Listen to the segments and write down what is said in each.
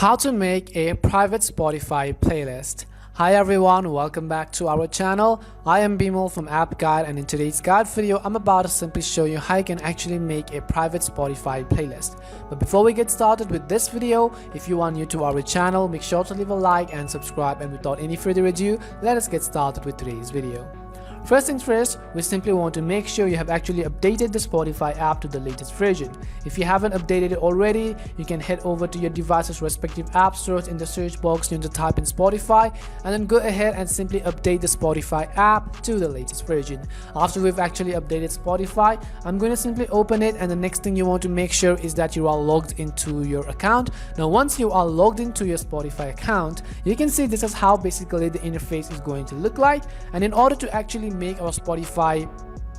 How to make a private Spotify playlist. Hi everyone, welcome back to our channel. I am Bimal from App Guide, and in today's guide video I'm about to simply show you how you can actually make a private Spotify playlist. But before we get started with this video, if you are new to our channel, make sure to leave a like and subscribe, and without any further ado, let us get started with today's video. First things first, we simply want to make sure you have actually updated the Spotify app to the latest version. If you haven't updated it already, you can head over to your device's respective app stores. In the search box, you need to type in Spotify and then go ahead and simply update the Spotify app to the latest version. After we've actually updated Spotify, I'm going to simply open it, and the next thing you want to make sure is that you are logged into your account. Now once you are logged into your Spotify account, you can see this is how basically the interface is going to look like. And in order to actually make our Spotify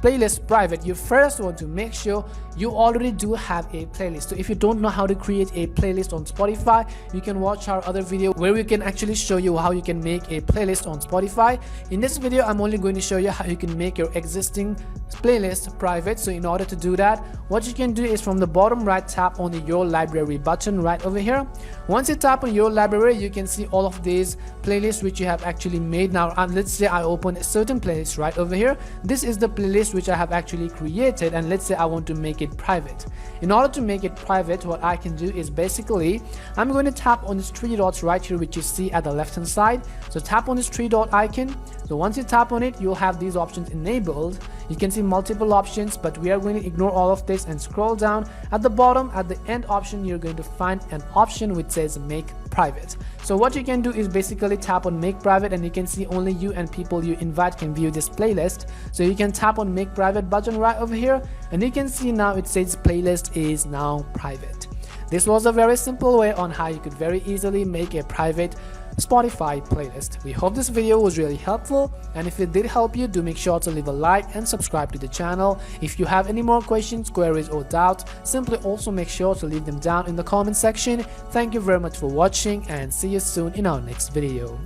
playlist private, you first want to make sure you already do have a playlist. So if you don't know how to create a playlist on Spotify, you can watch our other video where we can actually show you how you can make a playlist on Spotify. In this video, I'm only going to show you how you can make your existing playlist private. So in order to do that, what you can do is from the bottom right, tap on the Your Library button right over here. Once you tap on Your Library, you can see all of these playlists which you have actually made. Now let's say I open a certain playlist right over here. This is the playlist which I have actually created, and let's say I want to make it private. In order to make it private, what I can do is basically I'm going to tap on these three dots right here which you see at the left hand side. So tap on this three dot icon. So once you tap on it, you'll have these options enabled. You can see multiple options, but we are going to ignore all of this and scroll down. At the bottom, at the end option, you're going to find an option which says make private. So what you can do is basically tap on make private, and you can see only you and people you invite can view this playlist. So you can tap on make private button right over here, and you can see now it says playlist is now private. This was a very simple way on how you could very easily make a private Spotify playlist. We hope this video was really helpful, and if it did help you, do make sure to leave a like and subscribe to the channel. If you have any more questions, queries or doubts, simply also make sure to leave them down in the comment section. Thank you very much for watching, and see you soon in our next video.